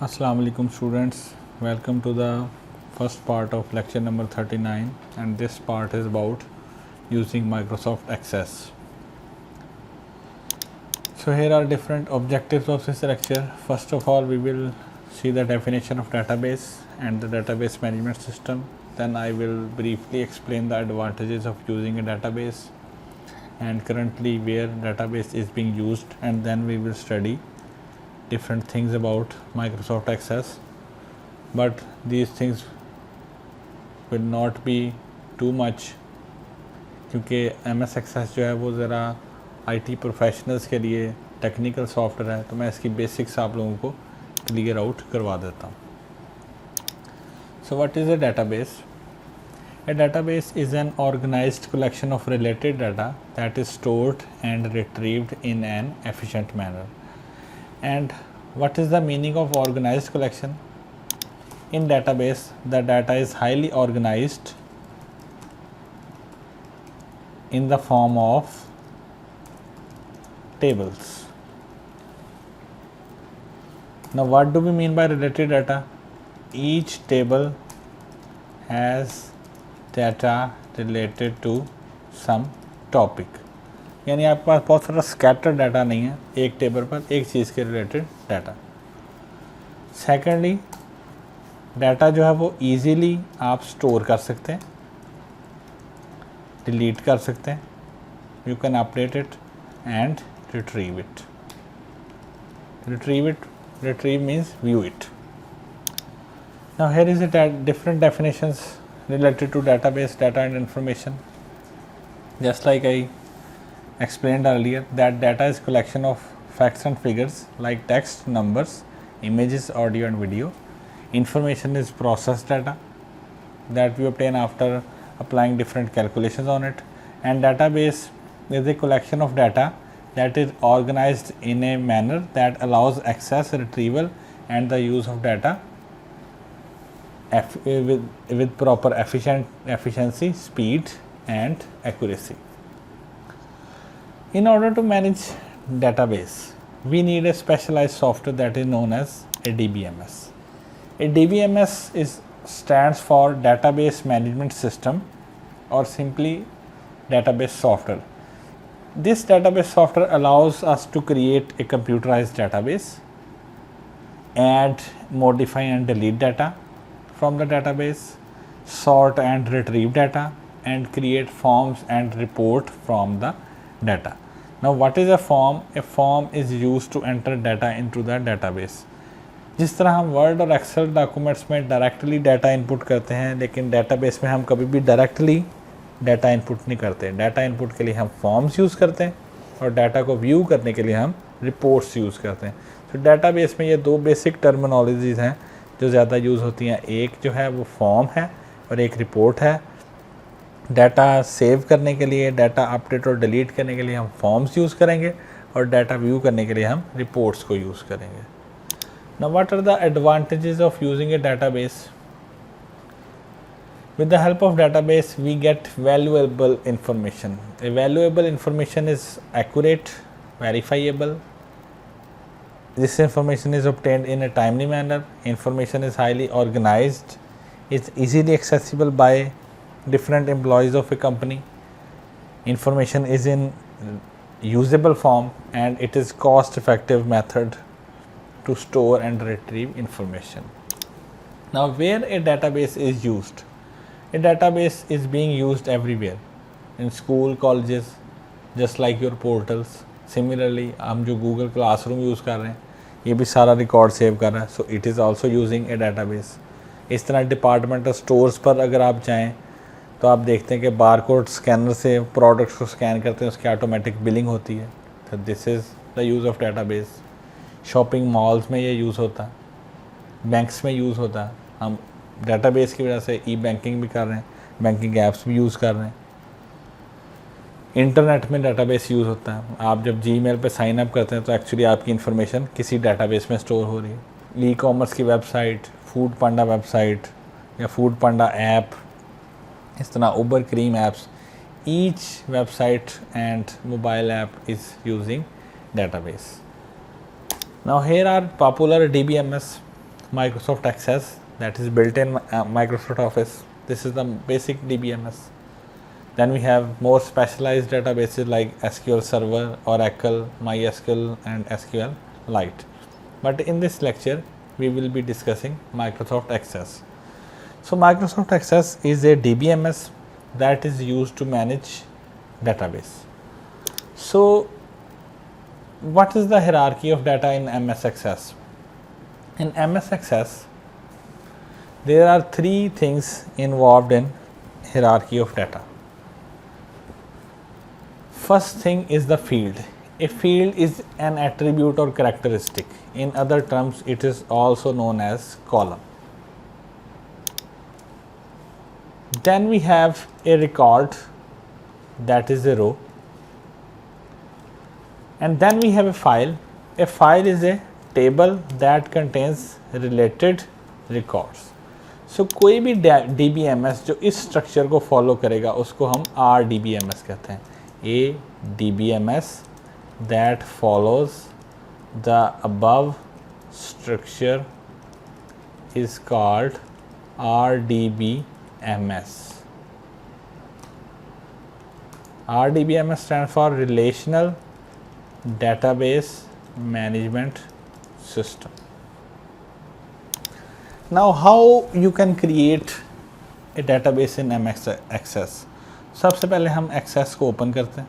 Assalamu alaikum students, welcome to the first part of lecture number 39, and this part is about using Microsoft Access. So here are different objectives of this lecture. First of all, we will see the definition of database and the database management system. Then I will briefly explain the advantages of using a database and currently where database is being used, and then we will study different things about Microsoft Access, but these things will not be too much क्योंकि MS Access जो है वो ज़रा IT professionals के लिए technical software है, तो मैं इसकी बेसिक्स आप लोगों को क्लियर आउट करवा देता हूँ. So what is a database? A database is an organized collection of related data that is stored and retrieved in an efficient manner. And what is the meaning of organized collection? In database, the data is highly organized in the form of tables. Now, what do we mean by related data? Each table has data related to some topic. यानी आपके पास बहुत सारा scatter data नहीं है एक table पर एक चीज़ के रिलेटेड डाटा. सेकेंडली, डाटा जो है वो इजीली आप स्टोर कर सकते हैं, डिलीट कर सकते हैं, you can update it and retrieve it. Retrieve means view it. Now here is a different definitions related to database data and information. Just like I explained earlier, that data is collection of facts and figures like text, numbers, images, audio and video. Information is processed data that we obtain after applying different calculations on it, and database is a collection of data that is organized in a manner that allows access, retrieval and the use of data with proper efficiency, speed and accuracy. In order to manage database, we need a specialized software that is known as a DBMS. A DBMS stands for Database Management System or simply database software. This database software allows us to create a computerized database, add, modify and delete data from the database, sort and retrieve data, and create forms and report from the data. Now what is a form? A form is used to enter data into the database. जिस तरह हम word और Excel documents में directly data input करते हैं, लेकिन database में हम कभी भी डायरेक्टली डाटा इनपुट नहीं करते. डाटा इनपुट के लिए हम फॉर्म्स यूज़ करते हैं और डाटा को व्यू करने के लिए हम रिपोर्ट्स यूज़ करते हैं. तो डाटाबेस में ये दो बेसिक टर्मिनोलॉजीज़ हैं जो ज़्यादा यूज़ होती हैं. एक जो है वो फॉर्म है और एक रिपोर्ट है. डाटा सेव करने के लिए, डाटा अपडेट और डिलीट करने के लिए हम फॉर्म्स यूज़ करेंगे और डाटा व्यू करने के लिए हम रिपोर्ट्स को यूज़ करेंगे. Now what are the advantages of using a database? With the help of database, we get valuable information. A valuable information is accurate, verifiable. This information is obtained in a timely manner. Information is highly organized. It's easily accessible by different employees of a company. Information is in usable form and it is cost effective method to store and retrieve information. Now where a database is used? A database is being used everywhere, in school, colleges, just like your portals. Similarly, हम जो Google Classroom use कर रहे हैं ये भी सारा record save कर रहा है, so it is also using a database. इस तरह डिपार्टमेंटल स्टोर्स पर अगर आप जाएं तो आप देखते हैं कि बारकोड स्कैनर से प्रोडक्ट्स को स्कैन करते हैं, उसकी ऑटोमेटिक बिलिंग होती है. तो this is the use of database. Shopping malls में ये यूज़ होता है, बैंक्स में यूज़ होता है. हम डेटाबेस की वजह से ई बैंकिंग भी कर रहे हैं, बैंकिंग ऐप्स भी यूज़ कर रहे हैं. इंटरनेट में डेटाबेस यूज़ होता है. आप जब जीमेल पे साइन अप करते हैं तो एक्चुअली आपकी इन्फॉर्मेशन किसी डेटाबेस में स्टोर हो रही है. ई कॉमर्स की वेबसाइट, फूड पांडा वेबसाइट या फूड पांडा ऐप, इस तरह Uber Careem apps, each website and mobile app is using database. Now here are popular DBMS. Microsoft Access, that is built in Microsoft Office. This is the basic DBMS. Then we have more specialized databases like SQL Server, Oracle, MySQL and SQLite. But in this lecture, we will be discussing Microsoft Access. So Microsoft Access is a DBMS that is used to manage database. So what is the hierarchy of data in MS Access? In MS Access, there are three things involved in hierarchy of data. First thing is the field. A field is an attribute or characteristic. In other terms, it is also known as column. Then we have a record, that is a row. And then we have a file. A file is a table that contains related records. So कोई भी DBMS जो इस structure को follow करेगा उसको हम RDBMS कहते हैं. A DBMS that follows the above structure is called RDBMS. RDBMS stands for Relational Database Management System. Now how you can create a database in MS Access? सबसे पहले हम Access को ओपन करते हैं.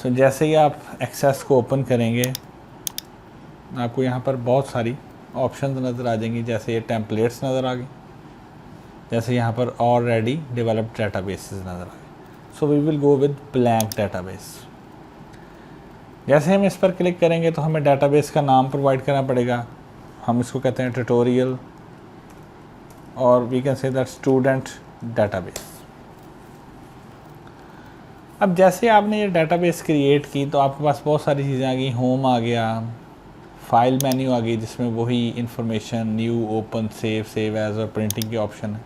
So जैसे ही आप Access को open करेंगे आपको यहाँ पर बहुत सारी ऑप्शंस नज़र आ जाएंगी. जैसे ये टेम्पलेट्स नज़र आ गई, जैसे यहाँ पर ऑलरेडी डेवलप्ड डेटाबेसेस नज़र आ गए. So we will go with blank database. जैसे हम इस पर क्लिक करेंगे तो हमें डेटाबेस का नाम प्रोवाइड करना पड़ेगा. हम इसको कहते हैं ट्यूटोरियल और we can say that student database. अब जैसे आपने ये डेटाबेस क्रिएट की तो आपके पास बहुत सारी चीज़ें आ गई. होम आ गया, फाइल मेन्यू आ गई जिसमें वही information new, open, save as और प्रिंटिंग के ऑप्शन है.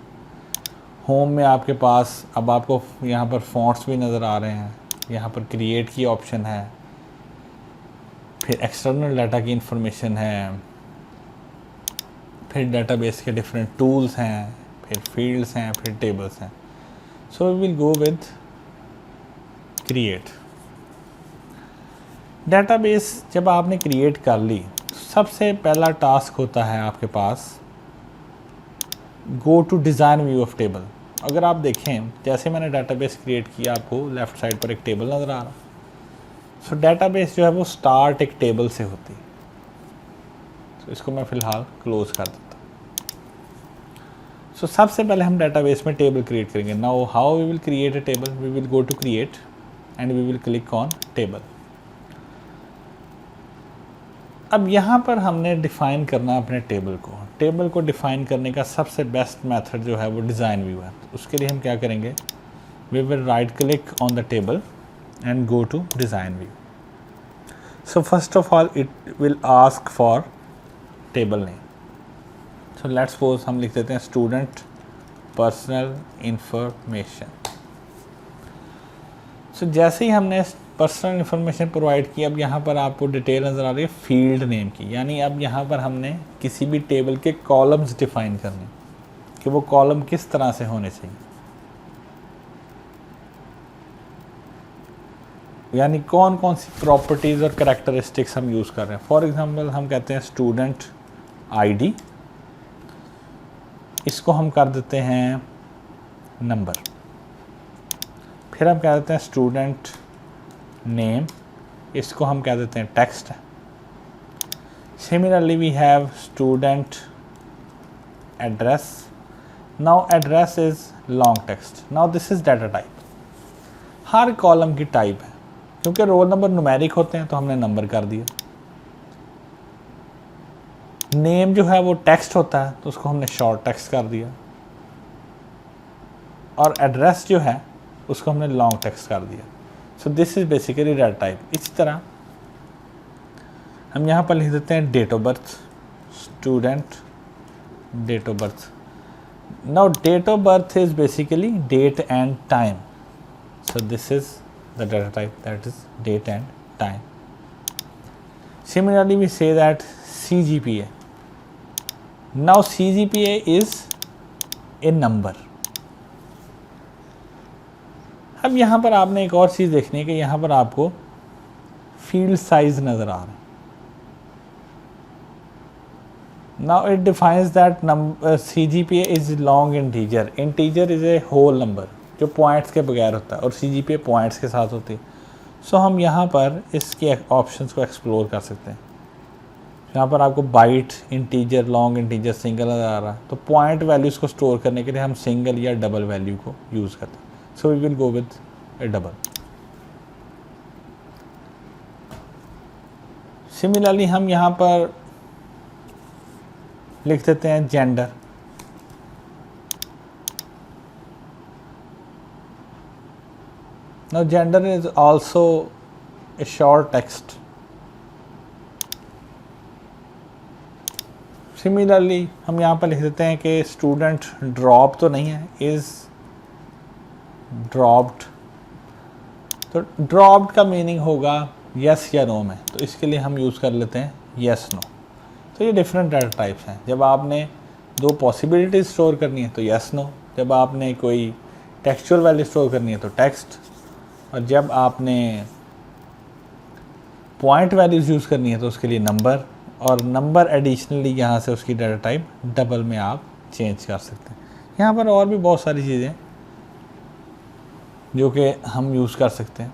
होम में आपके पास अब आपको यहाँ पर फॉन्ट्स भी नज़र आ रहे हैं. यहाँ पर क्रिएट की ऑप्शन है, फिर एक्सटर्नल डाटा की इंफॉर्मेशन है, फिर डेटाबेस के डिफरेंट टूल्स हैं, फिर फील्ड्स हैं, फिर टेबल्स हैं. So we will go with create. Database जब आपने क्रिएट कर ली, सबसे पहला टास्क होता है आपके पास go to design view of table. अगर आप देखें जैसे मैंने डेटाबेस क्रिएट किया, आपको लेफ़्ट साइड पर एक टेबल नज़र आ रहा. सो डेटाबेस जो है वो स्टार्ट एक टेबल से होती है. तो इसको मैं फ़िलहाल क्लोज कर देता हूँ. सो सबसे पहले हम डेटाबेस में टेबल क्रिएट करेंगे. Now how we will create a table? We will go to create and we will click on table. अब यहाँ पर हमने डिफ़ाइन करना अपने टेबल को. टेबल को डिफ़ाइन करने का सबसे बेस्ट मेथड जो है वो डिज़ाइन व्यू है. तो उसके लिए हम क्या करेंगे? We will right click on the table and go to design view. So first of all it will ask for table name. So let's suppose हम लिख देते हैं student personal information. So जैसे ही हमने पर्सनल इंफॉर्मेशन प्रोवाइड की, अब यहाँ पर आपको डिटेल नज़र आ रही है फील्ड नेम की. यानी अब यहाँ पर हमने किसी भी टेबल के कॉलम्स डिफाइन करने कि वो कॉलम किस तरह से होने चाहिए. यानी कौन कौन सी प्रॉपर्टीज़ और कैरेक्टरिस्टिक्स हम यूज़ कर रहे हैं. फॉर एग्जांपल हम कहते हैं स्टूडेंट आईडी, इसको हम कर देते हैं नंबर. फिर हम कह देते हैं स्टूडेंट नेम, इसको हम कह देते हैं text. Similarly we have student address. Now address is long text. Now this is data type. हर कॉलम की टाइप है. क्योंकि रोल नंबर न्यूमेरिक होते हैं तो हमने नंबर कर दिया. नेम जो है वो टेक्स्ट होता है तो उसको हमने शॉर्ट टेक्स्ट कर दिया. और एड्रेस जो है उसको हमने लॉन्ग टेक्स्ट कर दिया. So this is basically data type. इसी तरह हम यहाँ पर लिख देते हैं date of birth, student date of birth. Now date of birth is basically date and time. So this is the data type, that is date and time. Similarly we say that CGPA, now CGPA is a number. अब यहाँ पर आपने एक और चीज़ देखनी है कि यहाँ पर आपको फील्ड साइज नज़र आ रहा है। Now it defines that CGPA is long integer. Integer is a whole number जो पॉइंट्स के बगैर होता है और CGPA पॉइंट्स के साथ होती है। सो हम यहाँ पर इसके ऑप्शंस को एक्सप्लोर कर सकते हैं। यहाँ पर आपको byte, integer, long integer, single नज़र आ रहा है। तो पॉइंट वैल्यूज़ को स्टोर करने के लिए हम सिंगल या डबल वैल्यू को यूज़ करते हैं। So we will go with a double. Similarly हम यहाँ पर लिख देते हैं gender. Now gender is also a short text. Similarly हम यहाँ पर लिख देते हैं कि स्टूडेंट ड्रॉप तो नहीं है, इज ड्रॉप्ड। तो ड्रॉप्ड का मीनिंग होगा यस या नो में, तो इसके लिए हम यूज़ कर लेते हैं यस नो। तो ये डिफरेंट डाटा टाइप्स हैं। जब आपने दो पॉसिबिलिटीज स्टोर करनी है तो यस नो, जब आपने कोई टेक्सचुअल वैल्यू स्टोर करनी है तो टेक्स्ट, और जब आपने पॉइंट वैल्यूज़ यूज़ करनी है तो उसके लिए नंबर, और नंबर एडिशनली यहाँ से उसकी डाटा टाइप डबल में आप चेंज कर सकते हैं। यहाँ पर और भी बहुत सारी चीज़ें जो कि हम यूज़ कर सकते हैं।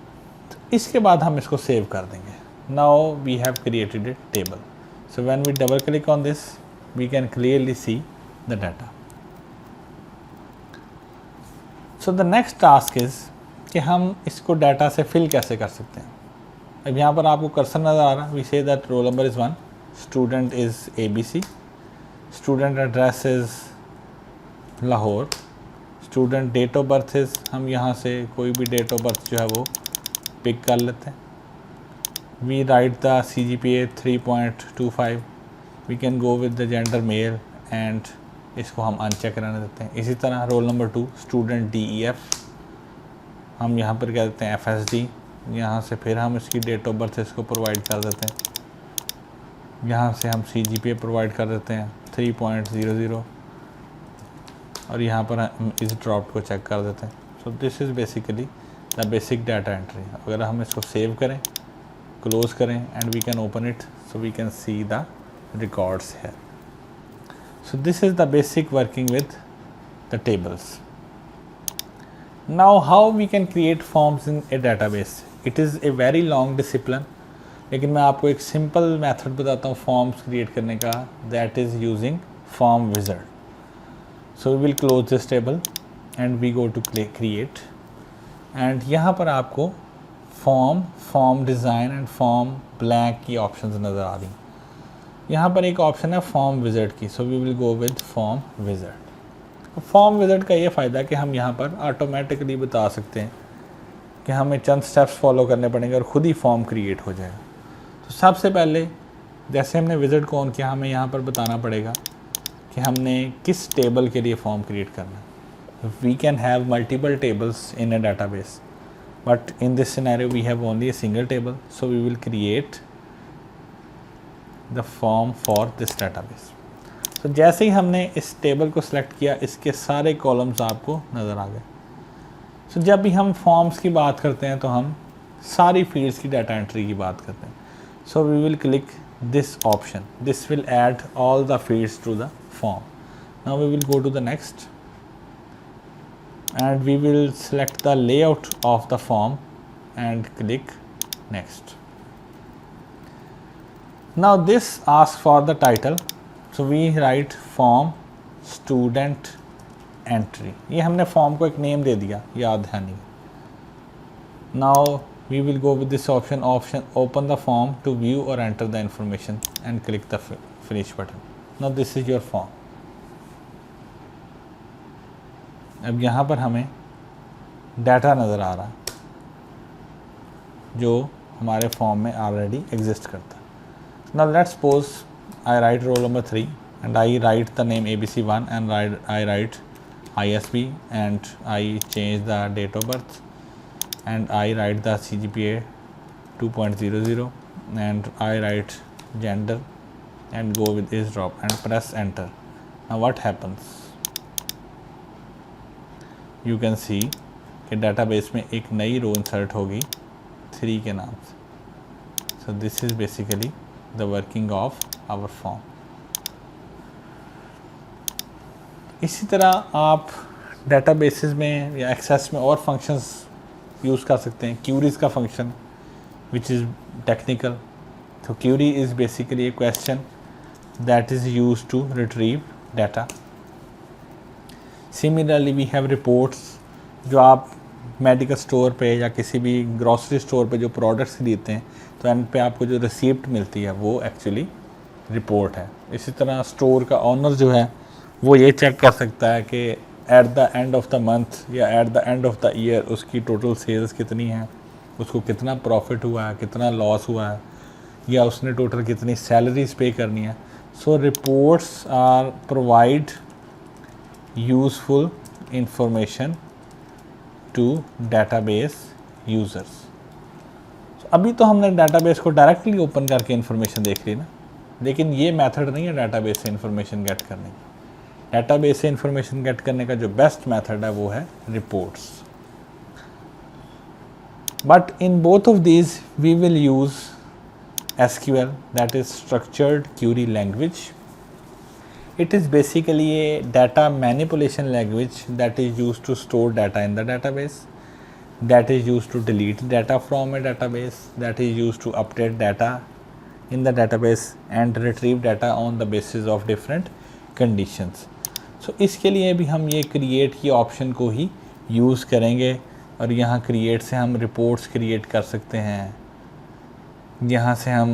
तो इसके बाद हम इसको सेव कर देंगे। Now we have created a table. So when we double click on this we can clearly see the data. So the next task is कि हम इसको डाटा से फिल कैसे कर सकते हैं। अब यहाँ पर आपको कर्सर नज़र आ रहा है। We say that roll number is 1, student is ABC, student address is Lahore, student date of birth is, हम यहाँ से कोई भी डेट ऑफ बर्थ जो है वो पिक कर लेते हैं। We write the CGPA 3.25, we can go with the gender male and इसको हम अनचेक रहने देते हैं। इसी तरह रोल नंबर 2 स्टूडेंट DEF, हम यहाँ पर कह देते हैं FSD। यहाँ से फिर हम इसकी डेट ऑफ बर्थ इसको प्रोवाइड कर देते हैं। यहाँ से हम CGPA प्रोवाइड कर देते हैं 3.00 और यहाँ पर हम इस ड्रॉप को चेक कर देते हैं। So this is basically the basic data entry. अगर हम इसको सेव करें, क्लोज करें and we can open it, so we can see the records है। So this is the basic working with the tables. Now how we can create forms in a database? It is a very long discipline, लेकिन मैं आपको एक simple method बताता हूँ forms create करने का, that is using form wizard. So we will close this table and we go to create, and यहाँ पर आपको form design and form blank की ऑप्शंस नज़र आ रही हैं। यहाँ पर एक ऑप्शन है फॉर्म विज़ार्ड की, so we will go with form wizard. Form wizard का ये फ़ायदा कि हम यहाँ पर ऑटोमेटिकली बता सकते हैं कि हमें चंद स्टेप्स फॉलो करने पड़ेंगे और ख़ुद ही फॉर्म क्रिएट हो जाएगा। तो सबसे पहले जैसे हमने विज़ार्ड को ऑन किया, हमें यहाँ पर बताना पड़ेगा कि हमने किस टेबल के लिए फॉर्म क्रिएट करना है। We can have multiple tables in a database, but in this scenario we have only a single table, so we will create the form for this database. तो जैसे ही हमने इस टेबल को select किया, इसके सारे कॉलम्स आपको नज़र आ गए। सो जब भी हम फॉर्म्स की बात करते हैं तो हम सारी फील्ड्स की डाटा एंट्री की बात करते हैं। So we will click this option, this will add all the fields to the form. Now we will go to the next and we will select the layout of the form and click next. Now this ask for the title, so we write form student entry. ये हमने form को एक name दे दिया, याद है नहीं। Now we will go with this option open the form to view और enter the information and click the finish button. Now this is your form. अब यहाँ पर हमें डाटा नज़र आ रहा है जो हमारे फॉर्म में ऑलरेडी एग्जिस्ट करता है। Now let's suppose I write roll number 3 and I write the name ABC1 and I write ISB and I change the date of birth and I write the CGPA 2.00 and I write gender and go with is drop and press enter. Now what happens? You can see कि database में एक नई row insert होगी 3 के नाम से. So this is basically the working of our form. इसी तरह आप databases में या access में और functions यूज़ कर सकते हैं. Queries का function which is technical. So query is basically a question that is used to retrieve data. Similarly we have reports. जो आप मेडिकल स्टोर पे या किसी भी ग्रॉसरी स्टोर पे जो प्रोडक्ट्स खरीदते हैं तो एंड पे आपको जो रिसीप्ट मिलती है वो एक्चुअली रिपोर्ट है. इसी तरह स्टोर का ऑनर जो है वो ये चेक कर सकता है कि at the end of the month या at the end of the year उसकी टोटल सेल्स कितनी है, उसको कितना प्रॉफिट हुआ है, कितना लॉस हुआ है, या उसने टोटल कितनी सैलरीज पे करनी है. So reports are provide useful information to database users. अभी तो हमने डेटाबेस को डायरेक्टली ओपन करके इन्फॉर्मेशन देख ली ना, लेकिन ये मेथड नहीं है डेटाबेस से इन्फॉर्मेशन गेट करने की. डेटाबेस से इन्फॉर्मेशन गेट करने का जो बेस्ट मेथड है वो है reports. But in both of these we will use SQL, that is structured query language. It is basically a data manipulation language that is used to store data in the database, that is used to delete data from a database, that is used to update data in the database and retrieve data on the basis of different conditions. So इसके लिए भी हम ये create की option को ही use करेंगे और यहाँ create से हम reports create कर सकते हैं, यहाँ से हम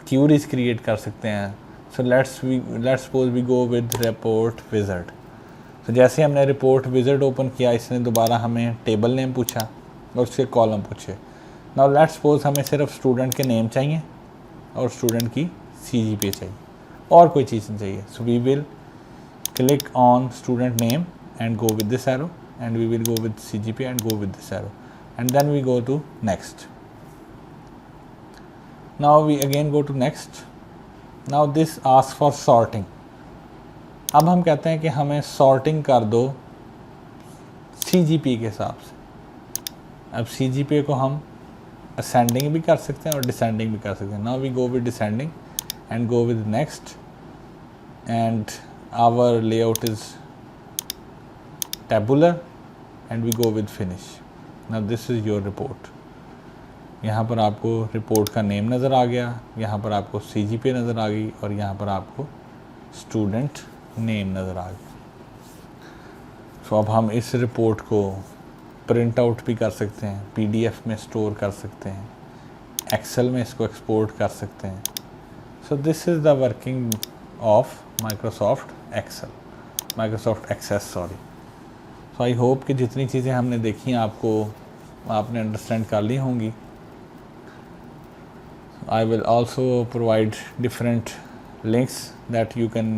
क्यूरीज क्रिएट कर सकते हैं. So let's suppose we go with report wizard. तो जैसे हमने रिपोर्ट विज़ार्ड ओपन किया, इसने दोबारा हमें टेबल नेम पूछा और उसके कॉलम पूछे. नाउ लेट्स सपोज हमें सिर्फ स्टूडेंट के नेम चाहिए और स्टूडेंट की CGPA चाहिए और कोई चीज़ नहीं चाहिए. So we will click on student name and go with this arrow and we will go with CGPA and go with this arrow and then we go to next. Now we again go to next. Now this asks for sorting. अब हम कहते हैं कि हमें sorting कर दो CGPA के हिसाब से. अब CGPA को हम ascending भी कर सकते हैं और descending भी कर सकते हैं. Now we go with descending and go with next and our layout is tabular and we go with finish. Now this is your report. यहाँ पर आपको रिपोर्ट का नेम नज़र आ गया, यहाँ पर आपको CGPA नज़र आ गई और यहाँ पर आपको स्टूडेंट नेम नज़र आ गया. सो अब हम इस रिपोर्ट को प्रिंट आउट भी कर सकते हैं, PDF में स्टोर कर सकते हैं, Excel में इसको एक्सपोर्ट कर सकते हैं. So this is the working of Microsoft Access. So I hope कि जितनी चीज़ें हमने देखी हैं आपने अंडरस्टैंड कर ली होंगी. I will also provide different links that you can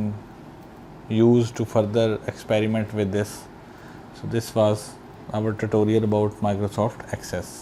use to further experiment with this. So this was our tutorial about Microsoft Access.